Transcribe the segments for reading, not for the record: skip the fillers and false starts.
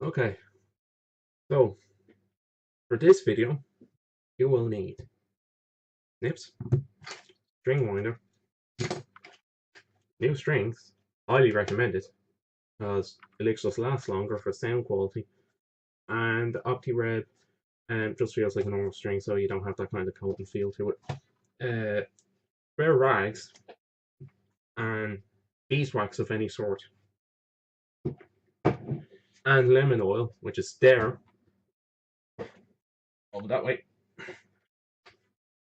Okay, so for this video, you will need nips, string winder, new strings, highly recommended because it just lasts longer for sound quality, and the OptiReb just feels like a normal string, so you don't have that kind of coated feel to it. Spare rags and beeswax of any sort, and lemon oil, which is there, over that way,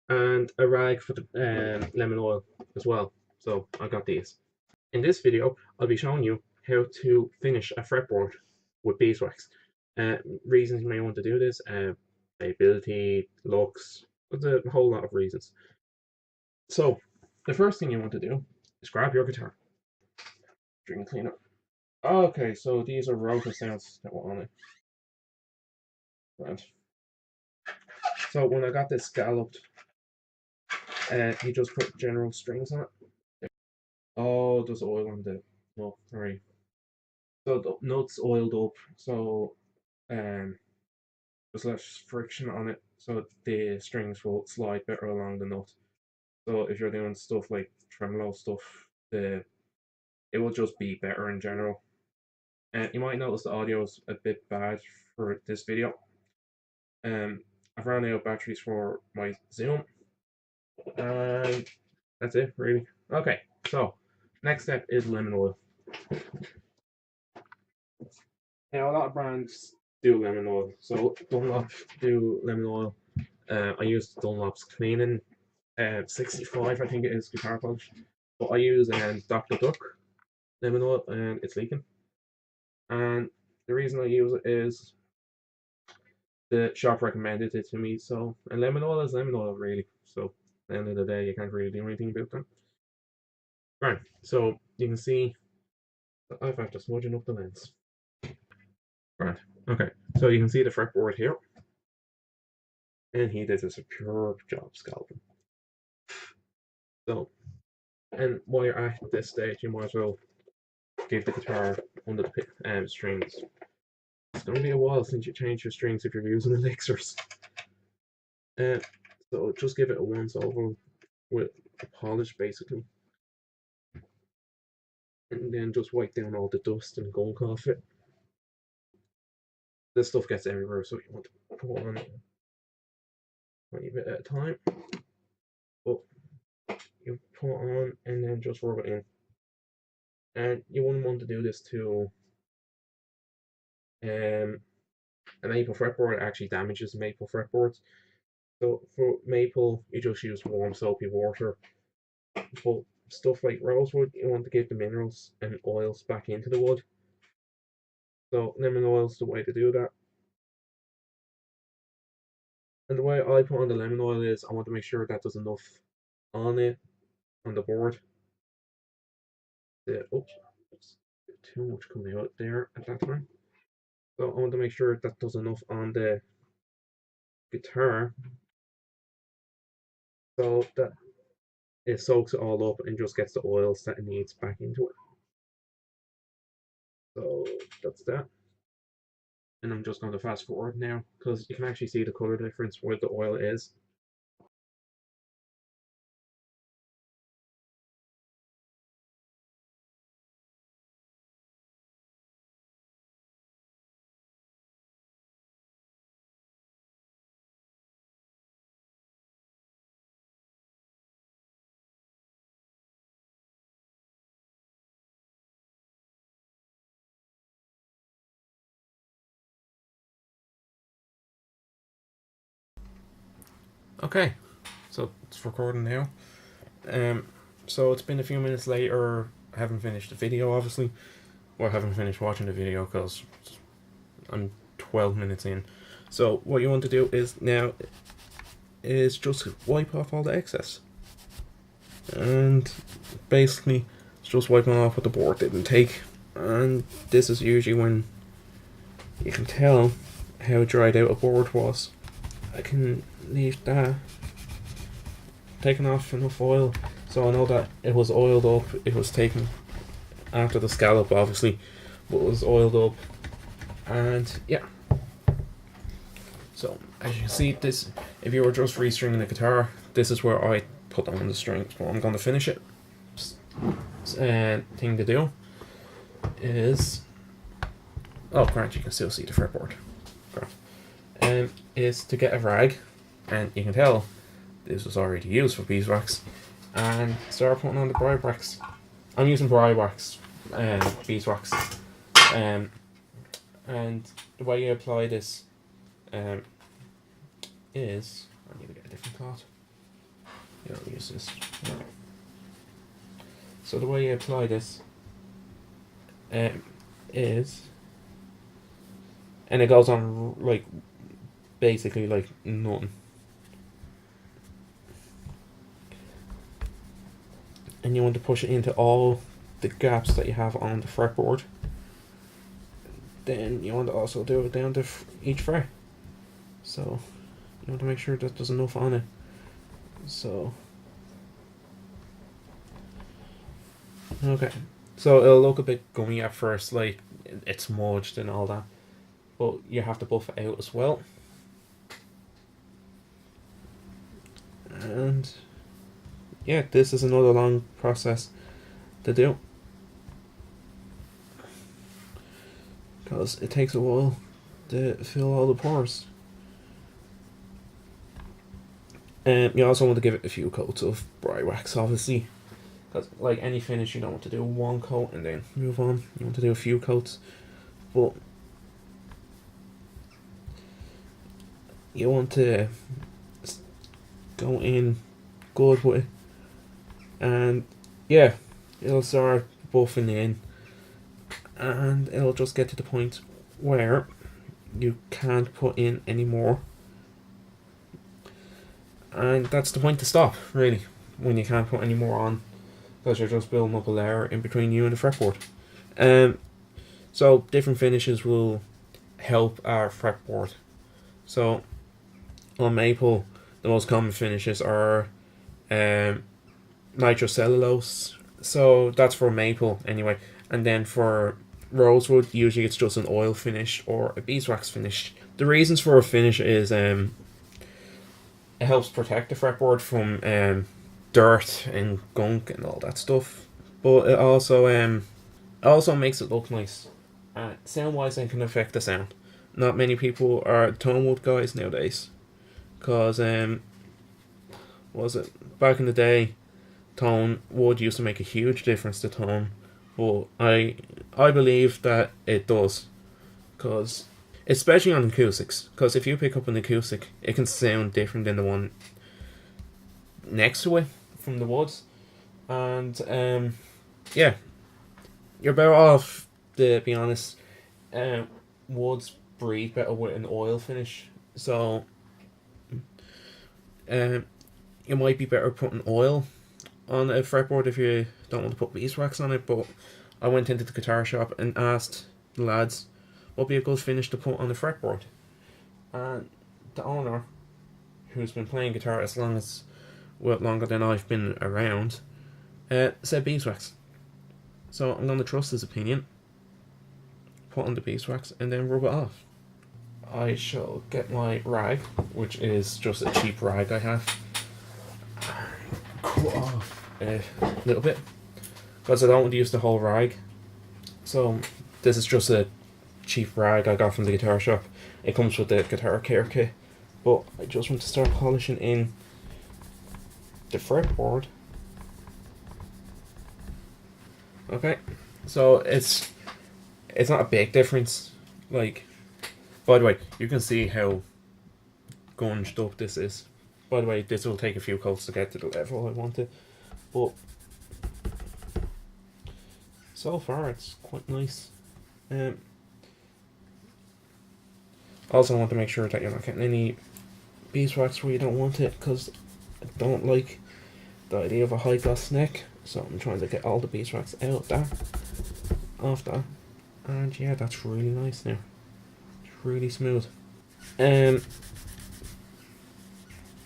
and a rag for the lemon oil as well. So I got these. In this video, I'll be showing you how to finish a fretboard with beeswax. Reasons you may want to do this, playability, looks, there's a whole lot of reasons. So, the first thing you want to do is grab your guitar, string cleaner. Okay, so these are rotor sounds that were on it. Right. So when I got this scalloped, you just put general strings on it. Oh, there's oil on the nut, sorry. So the nut's oiled up, so there's less friction on it, so the strings will slide better along the nut. So if you're doing stuff like tremolo stuff, it will just be better in general. And you might notice the audio is a bit bad for this video. I've run out of batteries for my Zoom, and that's it really. Okay, so next step is lemon oil. Now a lot of brands do lemon oil, so Dunlop do lemon oil. I use Dunlop's cleaning 65, I think it is, guitar polish. But I use Dr. Duck lemon oil and it's leaking. And the reason I use it is the shop recommended it to me. So, and lemon oil is lemon oil, really. So, at the end of the day, you can't really do anything about that. Right, so you can see that I've after smudging up the lens. Right, okay, so you can see the fretboard here. And he did a superb job scalping. So, and while you're at this stage, you might as well give the guitar under the strings. It's going to be a while since you change your strings if you're using elixirs. So just give it a once over with a polish basically. And then just wipe down all the dust and gunk off it. This stuff gets everywhere, so you want to put on a tiny bit at a time. But you put on and then just rub it in. And you wouldn't want to do this to a maple fretboard. It actually damages maple fretboards. So for maple, you just use warm soapy water. But stuff like rosewood, you want to give the minerals and oils back into the wood. So lemon oil is the way to do that. And the way I put on the lemon oil is I want to make sure that there's enough on it, on the board. Oops, too much coming out there at that time. So I want to make sure that there's enough on the guitar so that it soaks it all up and just gets the oils that it needs back into it. So that's that. And I'm just going to fast forward now because you can actually see the color difference where the oil is. Okay, so it's recording now. So it's been a few minutes later. I haven't finished the video, obviously, or I haven't finished watching the video because I'm 12 minutes in. So what you want to do is now is just wipe off all the excess, and basically it's just wiping off what the board didn't take. And this is usually when you can tell how dried out a board was. I can leave that taking off enough oil so I know that it was oiled up. It was taken after the scallop, obviously, but it was oiled up And yeah, so as you can see, this, if you were just restringing the guitar, this is where I put on the strings. But I'm going to finish it. Thing to do is, oh great, you can still see the fretboard. Great. Is to get a rag, and you can tell this was already used for beeswax, and start putting on the briar wax. I'm using briar wax, beeswax, and the way you apply this is, I need to get a different cloth. Yeah, I'll use this. So the way you apply this is, and it goes on like basically like nothing. And you want to push it into all the gaps that you have on the fretboard. Then you want to also do it down to each fret. So you want to make sure that there's enough on it. So okay, so it'll look a bit gummy at first, like it's smudged and all that, but you have to buff it out as well. And yeah, this is another long process to do, because it takes a while to fill all the pores. And you also want to give it a few coats of briar wax, obviously, because like any finish, you don't want to do one coat and then move on. You want to do a few coats, but you want to go in good with it. And yeah, it'll start buffing in, and it'll just get to the point where you can't put in any more, and that's the point to stop, really, when you can't put any more on, because you're just building up a layer in between you and the fretboard. So different finishes will help our fretboard. So on maple, the most common finishes are nitrocellulose, so that's for maple anyway. And then for rosewood, usually it's just an oil finish or a beeswax finish. The reasons for a finish is it helps protect the fretboard from dirt and gunk and all that stuff, but it also makes it look nice. Sound wise, it can affect the sound. Not many people are tone wood guys nowadays, because was it back in the day, tone wood used to make a huge difference to tone, but I believe that it does, because especially on acoustics, because if you pick up an acoustic, it can sound different than the one next to it from the woods. And yeah, you're better off, to be honest. Woods breathe better with an oil finish, so you might be better putting oil on a fretboard if you don't want to put beeswax on it. But I went into the guitar shop and asked the lads what would be a good finish to put on the fretboard, and the owner, who's been playing guitar as longer than I've been around, said beeswax. So I'm going to trust his opinion, put on the beeswax, and then rub it off. I shall get my rag, which is just a cheap rag I have, cut off a little bit, because I don't want to use the whole rag. So this is just a cheap rag I got from the guitar shop. It comes with the guitar care kit, but I just want to start polishing in the fretboard. Okay, so it's not a big difference. Like, by the way, you can see how gunged up this is. By the way, this will take a few coats to get to the level I wanted, but so far it's quite nice. Also, I want to make sure that you're not getting any beeswax where you don't want it, because I don't like the idea of a high gloss neck. So I'm trying to get all the beeswax out of that, and yeah, that's really nice now. It's really smooth.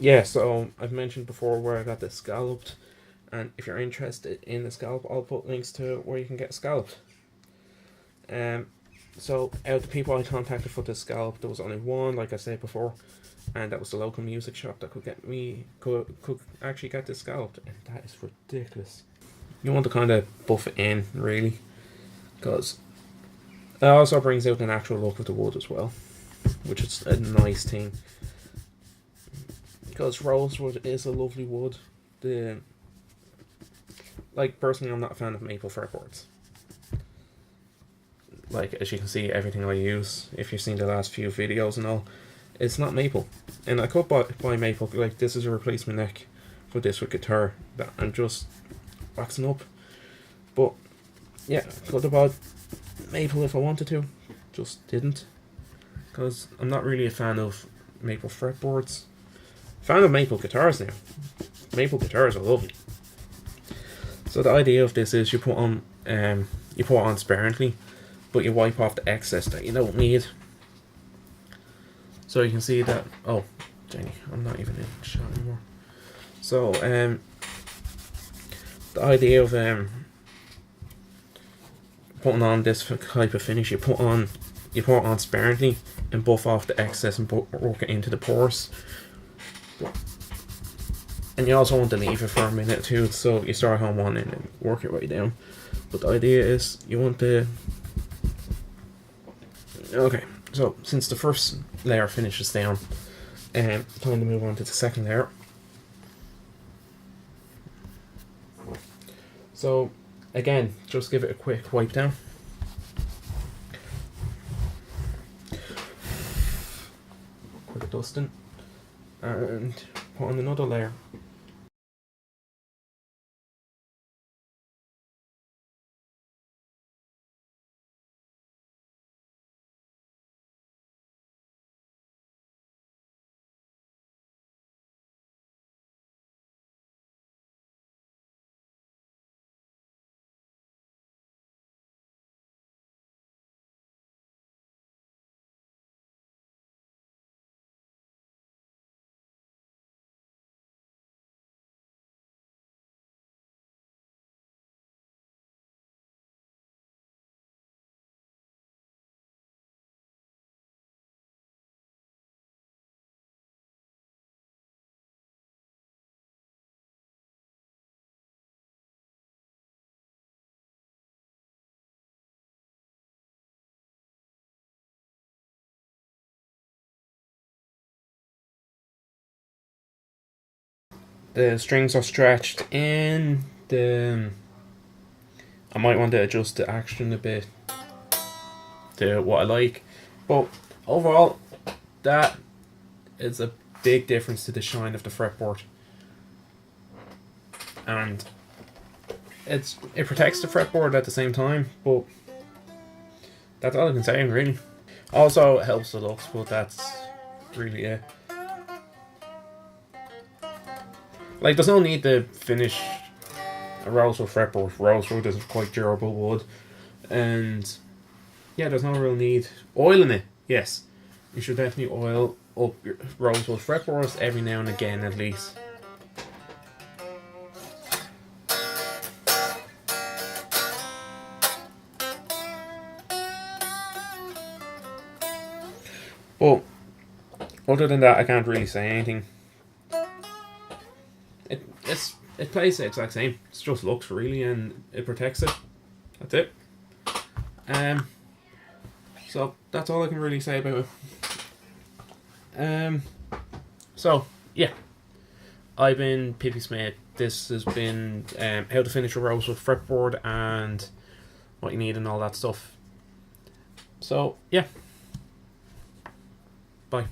Yeah, so I've mentioned before where I got this scalloped, and if you're interested in the scallop, I'll put links to where you can get scalloped. So out of the people I contacted for this scalp, there was only one, like I said before, and that was the local music shop that could actually get this scalped, and that is ridiculous. You want to kind of buff it in, really, because it also brings out the natural look of the wood as well, which is a nice thing. Because rosewood is a lovely wood. Like, personally, I'm not a fan of maple fretboards. Like, as you can see, everything I use, if you've seen the last few videos and all, it's not maple. And I could buy maple, like this is a replacement neck for this with guitar that I'm just waxing up. But yeah, could have bought maple if I wanted to, just didn't. Because I'm not really a fan of maple fretboards. Fan of maple guitars now. Maple guitars are lovely. So the idea of this is you put on sparingly, but you wipe off the excess that you don't need. So you can see that. Oh, Jenny, I'm not even in the shot anymore. So the idea of putting on this type of finish, you put it on sparingly and buff off the excess and work it into the pores. And you also want to leave it for a minute too, so you start on one end and work your way down. But the idea is you want to... Okay, so since the first layer finishes down, time to move on to the second layer. So again, just give it a quick wipe down. Quick dusting. And put on another layer. The strings are stretched and I might want to adjust the action a bit to what I like, but overall that is a big difference to the shine of the fretboard, and it protects the fretboard at the same time, but that's all I can say really. Also it helps the looks, but that's really it. Like, there's no need to finish a rosewood fretboard. Rosewood is quite durable wood, and yeah, there's no real need. Oiling it, yes, you should definitely oil up your rosewood fretboards every now and again at least. But other than that, I can't really say anything. It plays the exact same. It just looks really, and it protects it. That's it. So that's all I can really say about it. So yeah, I've been Pippi Smith. This has been how to finish a rosewood fretboard and what you need and all that stuff. So yeah, bye.